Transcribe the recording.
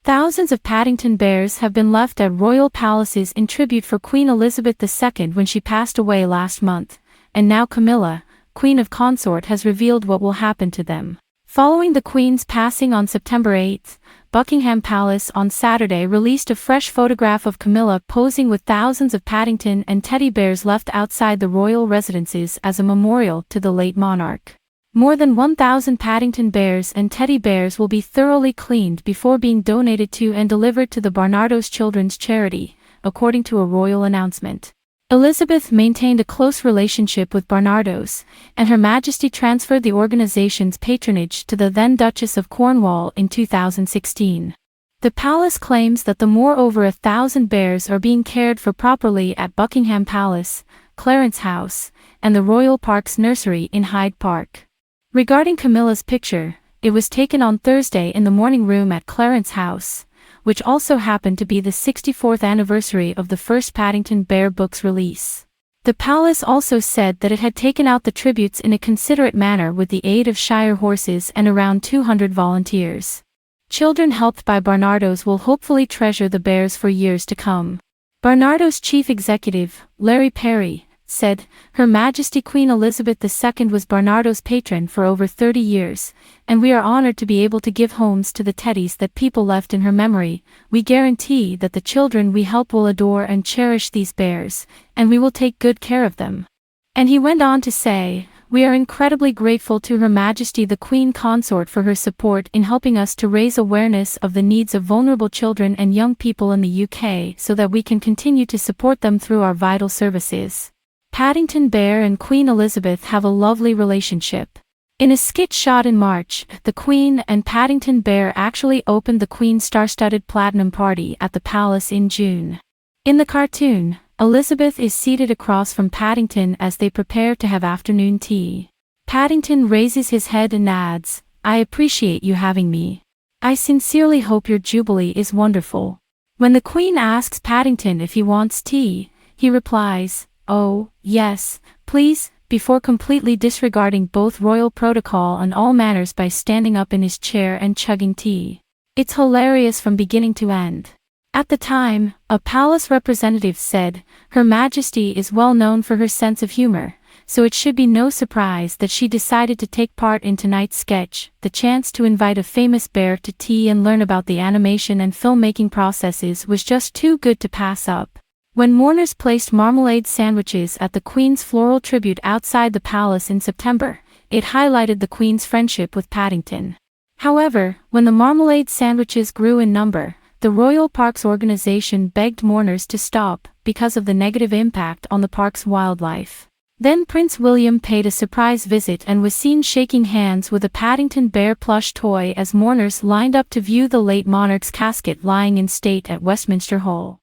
Thousands of Paddington bears have been left at royal palaces in tribute for Queen Elizabeth II when she passed away last month, and now Camilla, Queen of Consort, has revealed what will happen to them. Following the Queen's passing on September 8, Buckingham Palace on Saturday released a fresh photograph of Camilla posing with thousands of Paddington and teddy bears left outside the royal residences as a memorial to the late monarch. More than 1,000 Paddington bears and teddy bears will be thoroughly cleaned before being donated to and delivered to the Barnardo's Children's Charity, according to a royal announcement. Elizabeth maintained a close relationship with Barnardo's, and Her Majesty transferred the organization's patronage to the then Duchess of Cornwall in 2016. The palace claims that the more over 1,000 bears are being cared for properly at Buckingham Palace, Clarence House, and the Royal Park's nursery in Hyde Park. Regarding Camilla's picture, it was taken on Thursday in the morning room at Clarence House, which also happened to be the 64th anniversary of the first Paddington Bear book's release. The palace also said that it had taken out the tributes in a considerate manner with the aid of Shire horses and around 200 volunteers. Children helped by Barnardo's will hopefully treasure the bears for years to come. Barnardo's chief executive, Larry Perry, said, "Her Majesty Queen Elizabeth II was Barnardo's patron for over 30 years, and we are honored to be able to give homes to the teddies that people left in her memory. We guarantee that the children we help will adore and cherish these bears, and we will take good care of them." And he went on to say, "We are incredibly grateful to Her Majesty the Queen Consort for her support in helping us to raise awareness of the needs of vulnerable children and young people in the UK so that we can continue to support them through our vital services." Paddington Bear and Queen Elizabeth have a lovely relationship. In a skit shot in March, the Queen and Paddington Bear actually opened the Queen's star-studded platinum party at the palace in June. In the cartoon, Elizabeth is seated across from Paddington as they prepare to have afternoon tea. Paddington raises his head and adds, "I appreciate you having me. I sincerely hope your jubilee is wonderful." When the Queen asks Paddington if he wants tea, he replies, "Oh, yes, please," before completely disregarding both royal protocol and all manners by standing up in his chair and chugging tea. It's hilarious from beginning to end. At the time, a palace representative said, "Her Majesty is well known for her sense of humor, so it should be no surprise that she decided to take part in tonight's sketch. The chance to invite a famous bear to tea and learn about the animation and filmmaking processes was just too good to pass up." When mourners placed marmalade sandwiches at the Queen's floral tribute outside the palace in September, it highlighted the Queen's friendship with Paddington. However, when the marmalade sandwiches grew in number, the Royal Parks organization begged mourners to stop because of the negative impact on the park's wildlife. Then Prince William paid a surprise visit and was seen shaking hands with a Paddington Bear plush toy as mourners lined up to view the late monarch's casket lying in state at Westminster Hall.